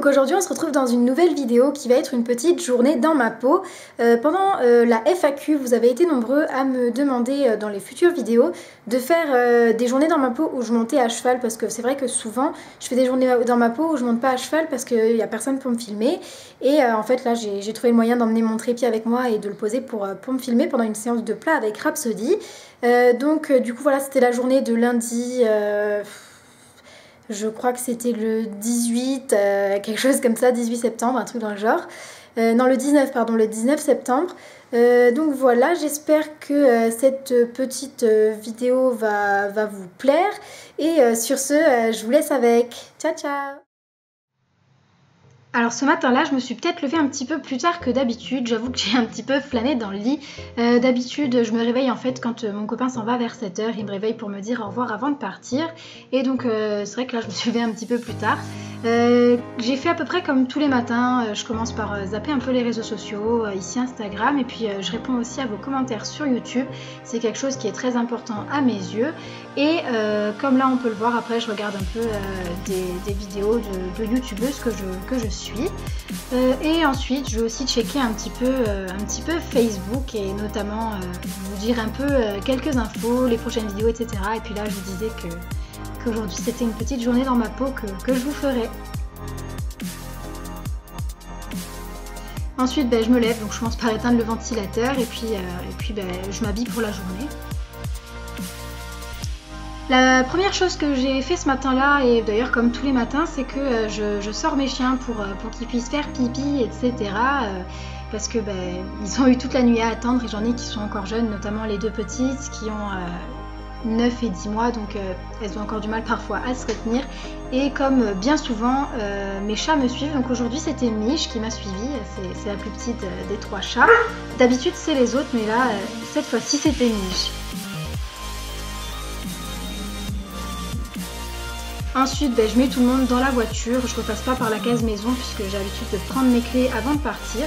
Donc aujourd'hui on se retrouve dans une nouvelle vidéo qui va être une petite journée dans ma peau. Pendant la FAQ, vous avez été nombreux à me demander dans les futures vidéos de faire des journées dans ma peau où je montais à cheval, parce que c'est vrai que souvent je fais des journées dans ma peau où je monte pas à cheval parce qu'il n'y a personne pour me filmer. Et en fait là j'ai trouvé le moyen d'emmener mon trépied avec moi et de le poser pour me filmer pendant une séance de plat avec Rhapsody. Du coup voilà, c'était la journée de lundi... je crois que c'était le 18, quelque chose comme ça, 18 septembre, un truc dans le genre. Non, le 19, pardon, le 19 septembre. Donc voilà, j'espère que cette petite vidéo va vous plaire. Et sur ce, je vous laisse avec. Ciao, ciao! Alors ce matin-là, je me suis peut-être levée un petit peu plus tard que d'habitude. J'avoue que j'ai un petit peu flâné dans le lit. D'habitude, je me réveille en fait quand mon copain s'en va vers 7 h. Il me réveille pour me dire au revoir avant de partir. Et donc c'est vrai que là, je me suis levée un petit peu plus tard. J'ai fait à peu près comme tous les matins. Je commence par zapper un peu les réseaux sociaux, ici Instagram. Et puis je réponds aussi à vos commentaires sur YouTube. C'est quelque chose qui est très important à mes yeux. Et comme là, on peut le voir, après, je regarde un peu des vidéos de youtubeuses que je suis. Et ensuite je vais aussi checker un petit peu Facebook et notamment vous dire un peu quelques infos, les prochaines vidéos, etc. Et puis là je vous disais qu'aujourd'hui c'était une petite journée dans ma peau que je vous ferai. Ensuite je me lève, donc je commence par éteindre le ventilateur et puis je m'habille pour la journée. La première chose que j'ai fait ce matin-là, et d'ailleurs comme tous les matins, c'est que je sors mes chiens pour qu'ils puissent faire pipi, etc. Parce que ils ont eu toute la nuit à attendre et j'en ai qui sont encore jeunes, notamment les deux petites qui ont 9 et 10 mois, donc elles ont encore du mal parfois à se retenir. Et comme bien souvent, mes chats me suivent, donc aujourd'hui c'était Mich qui m'a suivie, c'est la plus petite des 3 chats. D'habitude c'est les autres, mais là, cette fois-ci c'était Mich. Ensuite, je mets tout le monde dans la voiture, je repasse pas par la case maison puisque j'ai l'habitude de prendre mes clés avant de partir.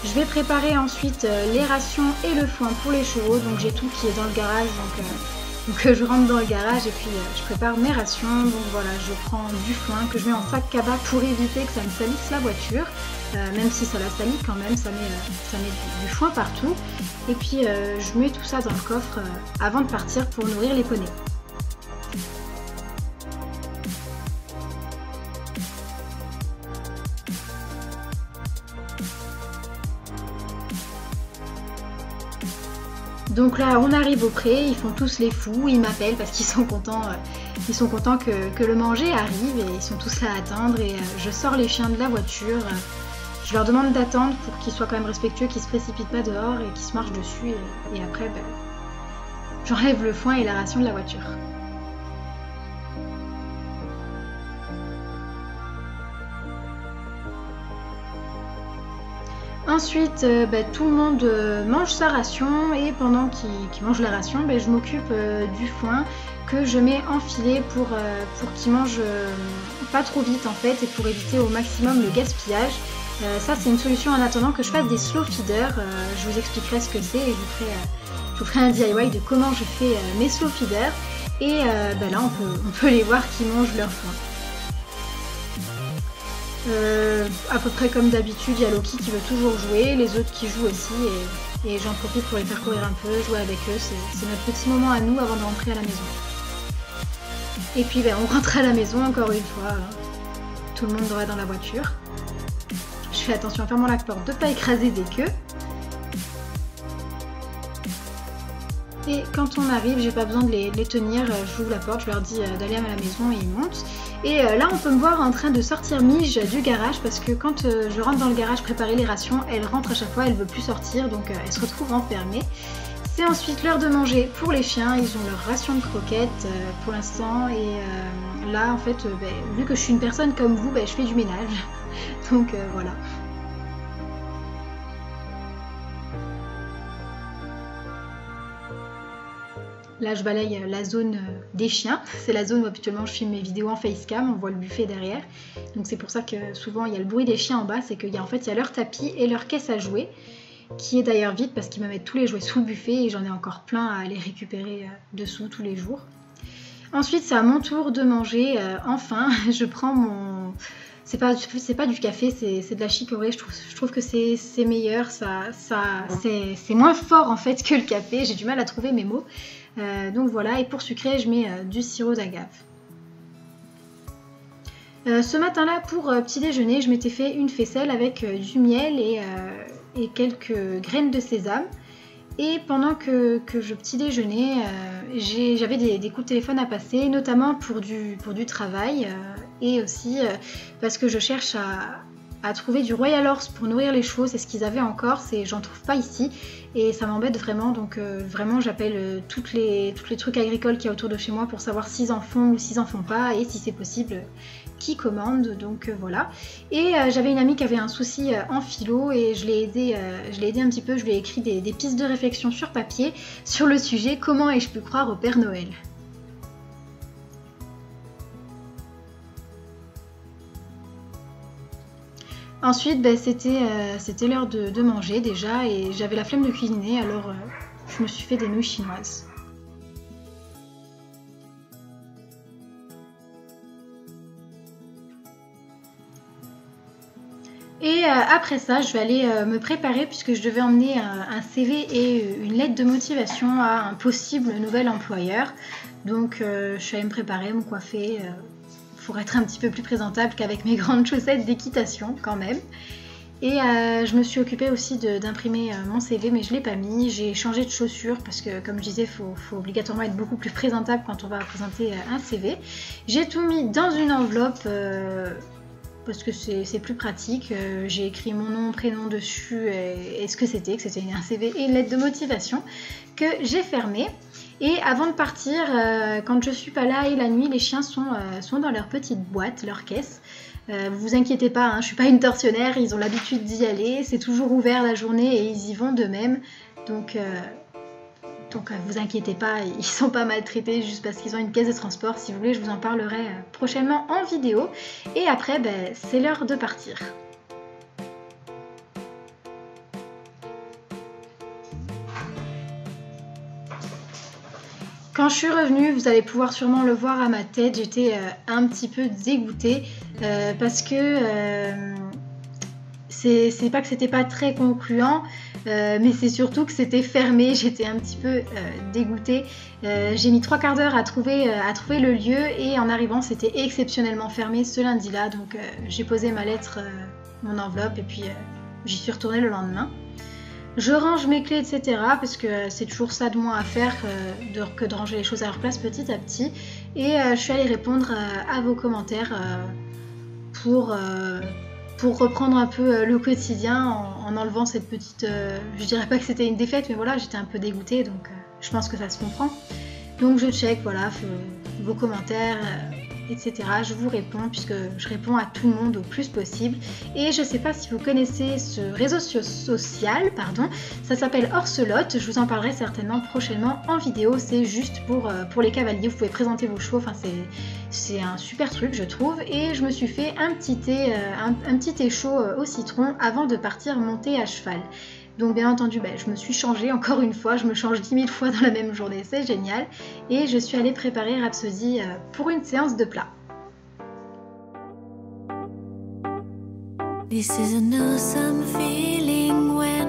Je vais préparer ensuite les rations et le foin pour les chevaux, donc j'ai tout qui est dans le garage, donc je rentre dans le garage et puis je prépare mes rations. Donc voilà, je prends du foin que je mets en sac cabas pour éviter que ça me salisse la voiture, même si ça la salit quand même, ça met du foin partout. Et puis je mets tout ça dans le coffre avant de partir pour nourrir les poneys. Donc là on arrive au pré, ils font tous les fous, ils m'appellent parce qu'ils sont contents, que le manger arrive et ils sont tous là à attendre. Et je sors les chiens de la voiture, je leur demande d'attendre pour qu'ils soient quand même respectueux, qu'ils se précipitent pas dehors et qu'ils se marchent dessus. Et après j'enlève le foin et la ration de la voiture. Ensuite, tout le monde mange sa ration et pendant qu'ils mangent la ration, je m'occupe du foin que je mets en filet pour qu'ils mangent pas trop vite en fait et pour éviter au maximum le gaspillage. Ça c'est une solution en attendant que je fasse des slow feeders. Je vous expliquerai ce que c'est et je vous ferai un DIY de comment je fais mes slow feeders. Et là on peut les voir qui mangent leur foin. À peu près comme d'habitude, il y a Loki qui veut toujours jouer, les autres qui jouent aussi et j'en profite pour les faire courir un peu, jouer avec eux, c'est notre petit moment à nous avant de rentrer à la maison. Et puis on rentre à la maison encore une fois, tout le monde va dans la voiture. Je fais attention en fermant la porte de ne pas écraser des queues. Et quand on arrive, j'ai pas besoin de les tenir, j'ouvre la porte, je leur dis d'aller à la maison et ils montent. Et là on peut me voir en train de sortir Mich du garage parce que quand je rentre dans le garage préparer les rations, elle rentre à chache fois, elle veut plus sortir, donc elle se retrouve enfermée. C'est ensuite l'heure de manger pour les chiens, ils ont leur ration de croquettes pour l'instant. Et là en fait, vu que je suis une personne comme vous, je fais du ménage, donc voilà. Là je balaye la zone des chiens, c'est la zone où habituellement je filme mes vidéos en facecam, on voit le buffet derrière. Donc c'est pour ça que souvent il y a le bruit des chiens en bas, c'est qu'il y a en fait il y a leur tapis et leur caisse à jouets, qui est d'ailleurs vide parce qu'ils me mettent tous les jouets sous le buffet et j'en ai encore plein à aller récupérer dessous tous les jours. Ensuite c'est à mon tour de manger, enfin je prends c'est pas du café, c'est de la chicorée. Je trouve que c'est meilleur, c'est moins fort en fait que le café. J'ai du mal à trouver mes mots. Donc voilà, et pour sucrer, je mets du sirop d'agave. Ce matin-là, pour petit déjeuner, je m'étais fait une faisselle avec du miel et quelques graines de sésame. Et pendant que je petit déjeunais, j'avais des coups de téléphone à passer, notamment pour du travail et aussi parce que je cherche à trouver du Royal Horse pour nourrir les chevaux. C'est ce qu'ils avaient en Corse et j'en trouve pas ici et ça m'embête vraiment. Donc vraiment j'appelle tous les trucs agricoles qu'il y a autour de chez moi pour savoir s'ils en font ou s'ils en font pas et si c'est possible qui commande. Donc voilà. Et j'avais une amie qui avait un souci en philo et je l'ai aidé un petit peu. Je lui ai écrit des pistes de réflexion sur papier sur le sujet comment ai-je pu croire au Père Noël. Ensuite, c'était l'heure de manger déjà et j'avais la flemme de cuisiner, alors je me suis fait des nouilles chinoises. Et après ça, je vais aller me préparer puisque je devais emmener un CV et une lettre de motivation à un possible nouvel employeur. Donc je suis allée me préparer, me coiffer pour être un petit peu plus présentable qu'avec mes grandes chaussettes d'équitation quand même. Et je me suis occupée aussi d'imprimer mon CV, mais je ne l'ai pas mis. J'ai changé de chaussures parce que, comme je disais, il faut obligatoirement être beaucoup plus présentable quand on va présenter un CV. J'ai tout mis dans une enveloppe parce que c'est plus pratique. J'ai écrit mon nom, prénom dessus et ce que c'était un CV et une lettre de motivation que j'ai fermée. Et avant de partir, quand je suis pas là et la nuit, les chiens sont dans leur petite boîte, leur caisse. Vous inquiétez pas, hein, je suis pas une tortionnaire, ils ont l'habitude d'y aller, c'est toujours ouvert la journée et ils y vont d'eux-mêmes. Donc vous inquiétez pas, ils sont pas maltraités juste parce qu'ils ont une caisse de transport. Si vous voulez, je vous en parlerai prochainement en vidéo. Et après, c'est l'heure de partir. Quand je suis revenue, vous allez pouvoir sûrement le voir à ma tête, j'étais un petit peu dégoûtée parce que c'est pas que c'était pas très concluant, mais c'est surtout que c'était fermé. J'étais un petit peu dégoûtée. J'ai mis 3/4 d'heure à trouver le lieu et en arrivant, c'était exceptionnellement fermé ce lundi-là. Donc j'ai posé ma lettre, mon enveloppe et puis j'y suis retournée le lendemain. Je range mes clés, etc. parce que c'est toujours ça de moins à faire que de ranger les choses à leur place petit à petit. Et je suis allée répondre à vos commentaires pour reprendre un peu le quotidien en enlevant cette petite... je dirais pas que c'était une défaite, mais voilà, j'étais un peu dégoûtée, donc je pense que ça se comprend. Donc je check, voilà, vos commentaires, etc. Je vous réponds puisque je réponds à tout le monde au plus possible. Et je sais pas si vous connaissez ce réseau social, ça s'appelle Orcelotte. Je vous en parlerai certainement prochainement en vidéo. C'est juste pour les cavaliers, vous pouvez présenter vos chevaux, enfin c'est un super truc je trouve. Et je me suis fait un petit thé chaud au citron avant de partir monter à cheval. Donc bien entendu, je me suis changée encore une fois, je me change 10 000 fois dans la même journée, c'est génial. Et je suis allée préparer Rhapsody pour une séance de plat. This is an awesome feeling when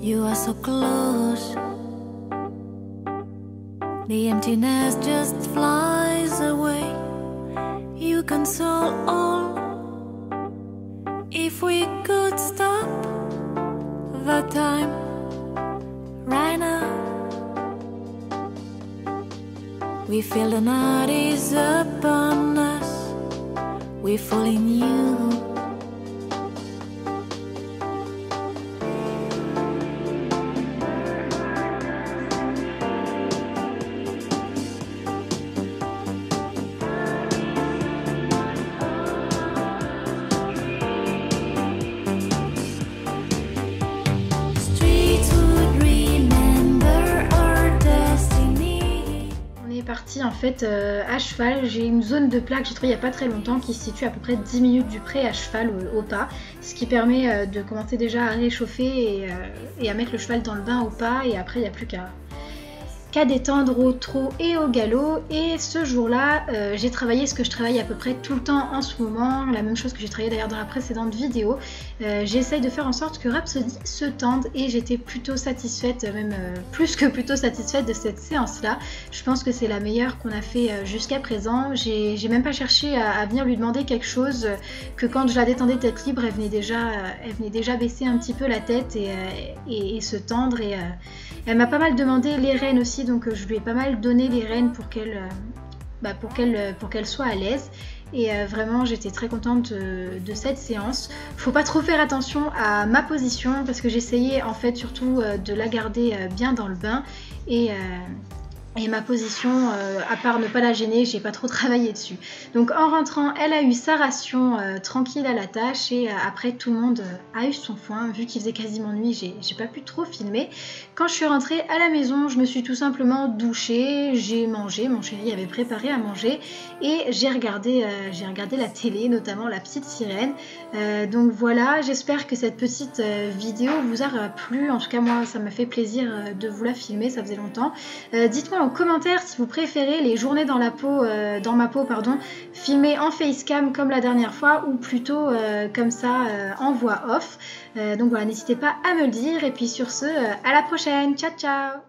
you are so close. The emptiness just flies away. You console all. If we could stop the time right now, we feel the night is upon us, we fall in you. En fait à cheval, j'ai une zone de plat que j'ai trouvée il n'y a pas très longtemps qui se situe à peu près 10 minutes du pré à cheval au pas, ce qui permet de commencer déjà à réchauffer et à mettre le cheval dans le bain au pas, et après il n'y a plus qu'à détendre au trot et au galop. Et ce jour-là, j'ai travaillé ce que je travaille à peu près tout le temps en ce moment, la même chose que j'ai travaillé d'ailleurs dans la précédente vidéo. J'essaye de faire en sorte que Rhapsody se tende et j'étais plutôt satisfaite, même plus que plutôt satisfaite de cette séance-là. Je pense que c'est la meilleure qu'on a fait jusqu'à présent. J'ai même pas cherché à venir lui demander quelque chose, que quand je la détendais tête libre, elle venait déjà baisser un petit peu la tête et se tendre. Et elle m'a pas mal demandé les rênes aussi, donc je lui ai pas mal donné les rênes pour qu'elle soit à l'aise. Et vraiment j'étais très contente de cette séance. Faut pas trop faire attention à ma position parce que j'essayais en fait surtout de la garder bien dans le bain et ma position, à part ne pas la gêner, j'ai pas trop travaillé dessus. Donc en rentrant, elle a eu sa ration tranquille à la tâche et après tout le monde a eu son foin. Vu qu'il faisait quasiment nuit, j'ai pas pu trop filmer. Quand je suis rentrée à la maison, je me suis tout simplement douchée, j'ai mangé, mon chéri avait préparé à manger et j'ai regardé la télé, notamment La Petite Sirène. Donc voilà, j'espère que cette petite vidéo vous aura plu. En tout cas moi ça m'a fait plaisir de vous la filmer, ça faisait longtemps. Dites-moi en commentaire si vous préférez les journées dans ma peau filmées en facecam comme la dernière fois ou plutôt comme ça en voix off. Donc voilà, n'hésitez pas à me le dire et puis sur ce, à la prochaine, ciao ciao.